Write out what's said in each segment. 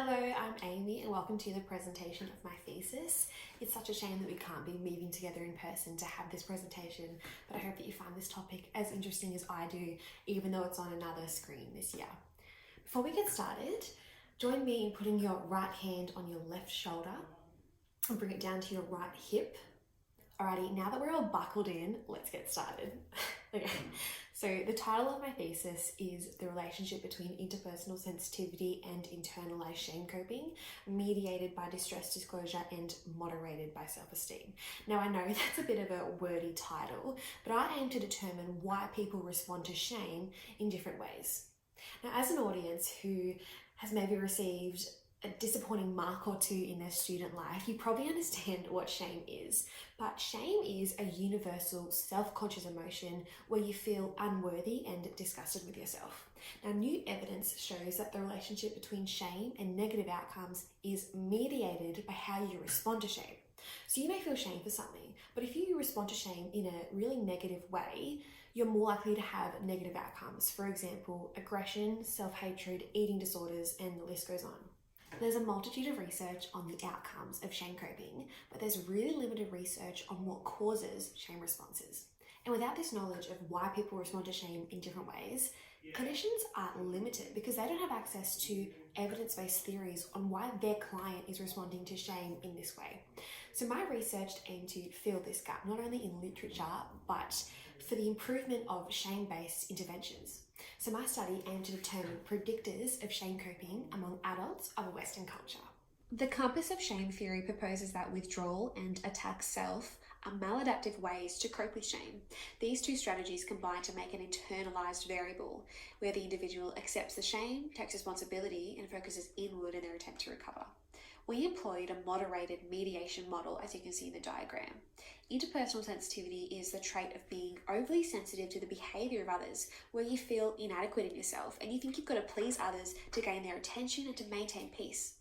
Hello, I'm Amy and welcome to the presentation of my thesis. It's such a shame that we can't be meeting together in person to have this presentation, but I hope that you find this topic as interesting as I do, even though it's on another screen this year. Before we get started, join me in putting your right hand on your left shoulder and bring it down to your right hip. Alrighty, now that we're all buckled in, let's get started. Okay, so the title of my thesis is The Relationship Between Interpersonal Sensitivity and Internalized Shame Coping, Mediated by Distress Disclosure and Moderated by Self-Esteem. Now I know that's a bit of a wordy title, but I aim to determine why people respond to shame in different ways. Now as an audience who has maybe received a disappointing mark or two in their student life, you probably understand what shame is. But shame is a universal self-conscious emotion where you feel unworthy and disgusted with yourself. Now, new evidence shows that the relationship between shame and negative outcomes is mediated by how you respond to shame. So you may feel shame for something, but if you respond to shame in a really negative way, you're more likely to have negative outcomes. For example, aggression, self-hatred, eating disorders, and the list goes on. There's a multitude of research on the outcomes of shame coping, but there's really limited research on what causes shame responses. And without this knowledge of why people respond to shame in different ways, clinicians are limited because they don't have access to evidence-based theories on why their client is responding to shame in this way. So my research aimed to fill this gap, not only in literature, but for the improvement of shame-based interventions. So my study aimed to determine predictors of shame coping among adults of a Western culture. The compass of shame theory proposes that withdrawal and attack self are maladaptive ways to cope with shame. These two strategies combine to make an internalized variable, where the individual accepts the shame, takes responsibility, and focuses inward in their attempt to recover. We employed a moderated mediation model, as you can see in the diagram. Interpersonal sensitivity is the trait of being overly sensitive to the behavior of others, where you feel inadequate in yourself and you think you've got to please others to gain their attention and to maintain peace.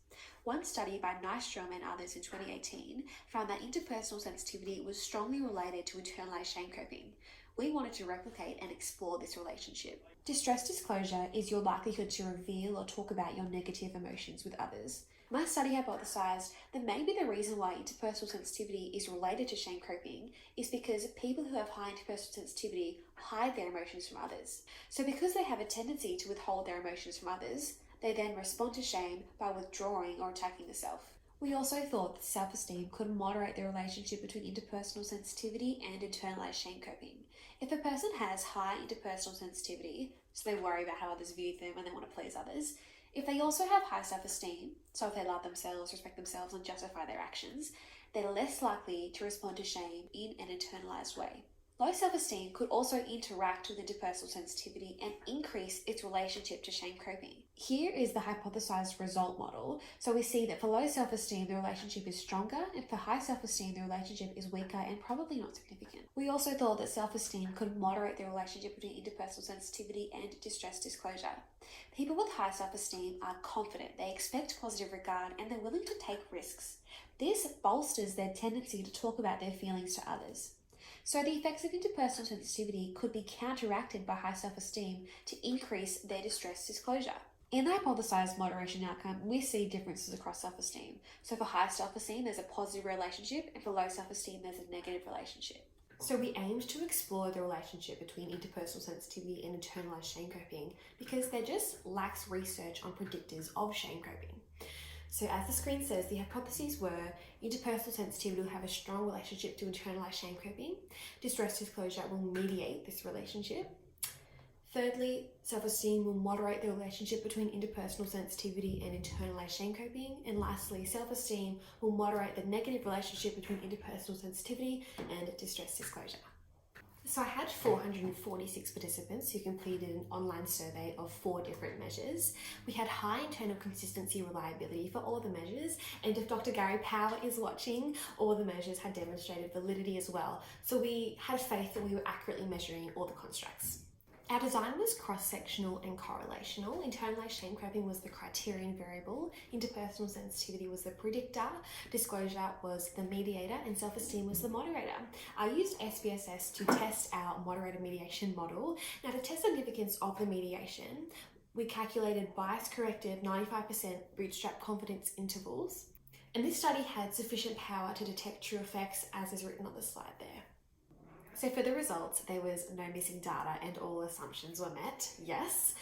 One study by Nystrom and others in 2018 found that interpersonal sensitivity was strongly related to internalized shame coping. We wanted to replicate and explore this relationship. Distress disclosure is your likelihood to reveal or talk about your negative emotions with others. My study hypothesized that maybe the reason why interpersonal sensitivity is related to shame coping is because people who have high interpersonal sensitivity hide their emotions from others. So because they have a tendency to withhold their emotions from others, they then respond to shame by withdrawing or attacking the self. We also thought that self-esteem could moderate the relationship between interpersonal sensitivity and internalized shame coping. If a person has high interpersonal sensitivity, so they worry about how others view them and they want to please others, if they also have high self-esteem, so if they love themselves, respect themselves, and justify their actions, they're less likely to respond to shame in an internalized way. Low self-esteem could also interact with interpersonal sensitivity and increase its relationship to shame coping. Here is the hypothesized result model. So we see that for low self-esteem, the relationship is stronger, and for high self-esteem, the relationship is weaker and probably not significant. We also thought that self-esteem could moderate the relationship between interpersonal sensitivity and distress disclosure. People with high self-esteem are confident, they expect positive regard, and they're willing to take risks. This bolsters their tendency to talk about their feelings to others. So the effects of interpersonal sensitivity could be counteracted by high self-esteem to increase their distress disclosure. In the hypothesized moderation outcome, we see differences across self-esteem. So for high self-esteem, there's a positive relationship, and for low self-esteem, there's a negative relationship. So we aimed to explore the relationship between interpersonal sensitivity and internalized shame coping because there just lacks research on predictors of shame coping. So as the screen says, the hypotheses were interpersonal sensitivity will have a strong relationship to internalized shame coping. Distress disclosure will mediate this relationship. Thirdly, self-esteem will moderate the relationship between interpersonal sensitivity and internalized shame coping. And lastly, self-esteem will moderate the negative relationship between interpersonal sensitivity and distress disclosure. So I had 446 participants who completed an online survey of 4 different measures. We had high internal consistency reliability for all of the measures, and if Dr. Gary Power is watching, all of the measures had demonstrated validity as well. So we had faith that we were accurately measuring all the constructs. Our design was cross-sectional and correlational. Internalized shame coping was the criterion variable, interpersonal sensitivity was the predictor, disclosure was the mediator, and self-esteem was the moderator. I used SPSS to test our moderator mediation model. Now to test significance of the mediation, We calculated bias-corrected 95% bootstrap confidence intervals, and this study had sufficient power to detect true effects, as is written on the slide there. So for the results, there was no missing data and all assumptions were met, yes.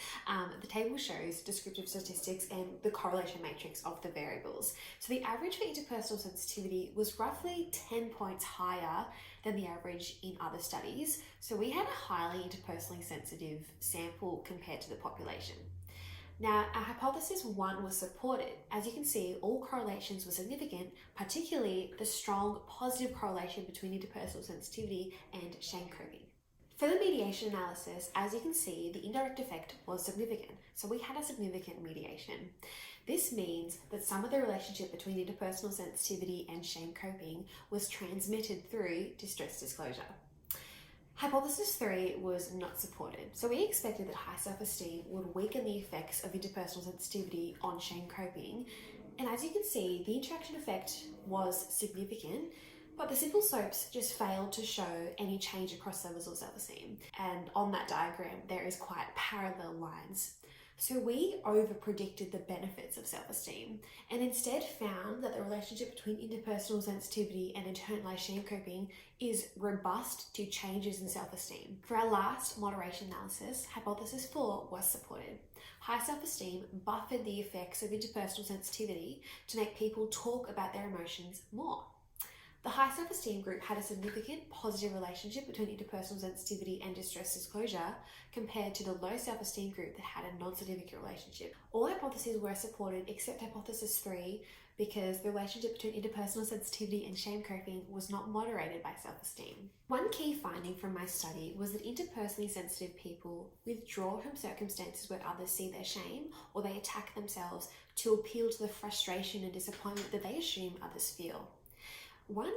The table shows descriptive statistics and the correlation matrix of the variables. So the average for interpersonal sensitivity was roughly 10 points higher than the average in other studies. So we had a highly interpersonally sensitive sample compared to the population. Now, our hypothesis 1 was supported. As you can see, all correlations were significant, particularly the strong positive correlation between interpersonal sensitivity and shame coping. For the mediation analysis, as you can see, the indirect effect was significant. So we had a significant mediation. This means that some of the relationship between interpersonal sensitivity and shame coping was transmitted through distress disclosure. Hypothesis 3 was not supported. So we expected that high self-esteem would weaken the effects of interpersonal sensitivity on shame coping. And as you can see, the interaction effect was significant, but the simple SOAPs just failed to show any change across levels of self-esteem. And on that diagram, there is quite parallel lines. So we over-predicted the benefits of self-esteem and instead found that the relationship between interpersonal sensitivity and internalized shame coping is robust to changes in self-esteem. For our last moderation analysis, hypothesis 4 was supported. High self-esteem buffered the effects of interpersonal sensitivity to make people talk about their emotions more. The high self-esteem group had a significant positive relationship between interpersonal sensitivity and distress disclosure compared to the low self-esteem group that had a non-significant relationship. All hypotheses were supported except hypothesis 3 because the relationship between interpersonal sensitivity and shame coping was not moderated by self-esteem. One key finding from my study was that interpersonally sensitive people withdraw from circumstances where others see their shame or they attack themselves to appeal to the frustration and disappointment that they assume others feel. One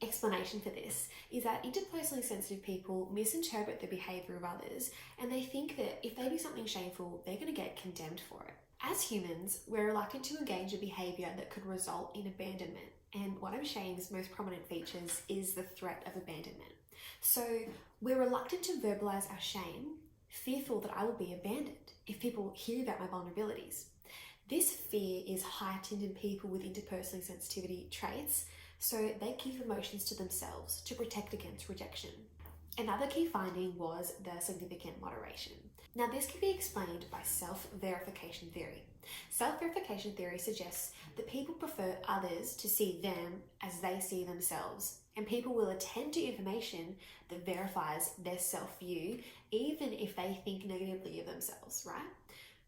explanation for this is that interpersonally sensitive people misinterpret the behaviour of others and they think that if they do something shameful, they're going to get condemned for it. As humans, we're reluctant to engage in behaviour that could result in abandonment, and one of shame's most prominent features is the threat of abandonment. So we're reluctant to verbalise our shame, fearful that I will be abandoned if people hear about my vulnerabilities. This fear is heightened in people with interpersonally sensitivity traits, so they keep emotions to themselves to protect against rejection. Another key finding was the significant moderation. Now, this can be explained by self-verification theory. Self-verification theory suggests that people prefer others to see them as they see themselves, and people will attend to information that verifies their self-view, even if they think negatively of themselves, right?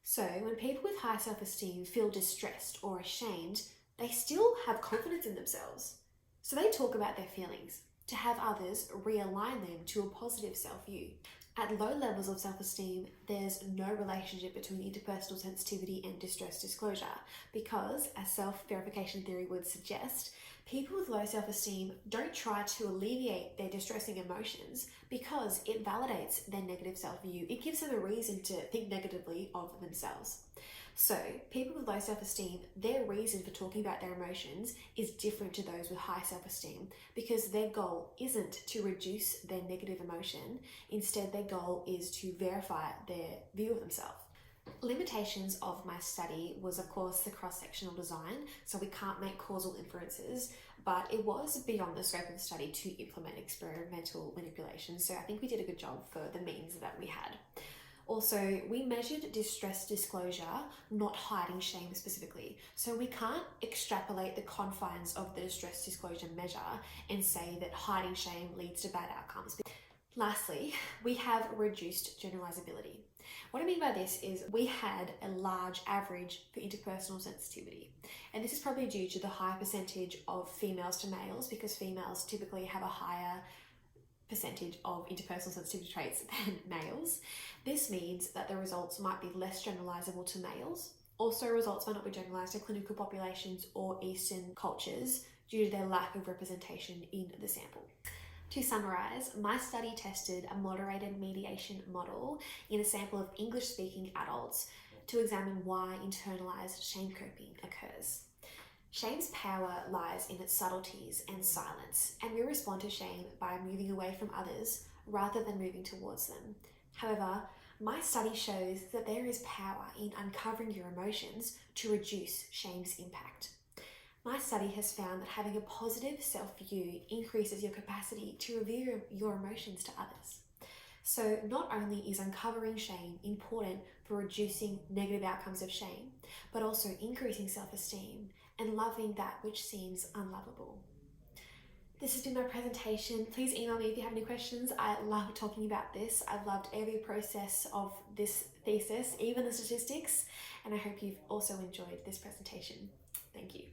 So when people with high self-esteem feel distressed or ashamed, they still have confidence in themselves. So they talk about their feelings to have others realign them to a positive self-view. At low levels of self-esteem, there's no relationship between interpersonal sensitivity and distress disclosure because, as self-verification theory would suggest, people with low self-esteem don't try to alleviate their distressing emotions because it validates their negative self-view. It gives them a reason to think negatively of themselves. So, people with low self-esteem, their reason for talking about their emotions is different to those with high self-esteem because their goal isn't to reduce their negative emotion. Instead, their goal is to verify their view of themselves. Limitations of my study was, of course, the cross-sectional design, so we can't make causal inferences, but it was beyond the scope of the study to implement experimental manipulation, so I think we did a good job for the means that we had. Also, we measured distress disclosure, not hiding shame specifically. So we can't extrapolate the confines of the distress disclosure measure and say that hiding shame leads to bad outcomes. Lastly, we have reduced generalizability. What I mean by this is we had a large average for interpersonal sensitivity. And this is probably due to the high percentage of females to males because females typically have a higher percentage of interpersonal sensitivity traits than males. This means that the results might be less generalizable to males. Also, results might not be generalized to clinical populations or Eastern cultures due to their lack of representation in the sample. To summarize, my study tested a moderated mediation model in a sample of English-speaking adults to examine why internalized shame coping occurs. Shame's power lies in its subtleties and silence, and we respond to shame by moving away from others rather than moving towards them. However, My study shows that there is power in uncovering your emotions to reduce shame's impact. My study has found that having a positive self-view increases your capacity to reveal your emotions to others. So not only is uncovering shame important for reducing negative outcomes of shame, but also increasing self-esteem and loving that which seems unlovable. This has been my presentation. Please email me if you have any questions. I love talking about this. I've loved every process of this thesis, even the statistics, and I hope you've also enjoyed this presentation. Thank you.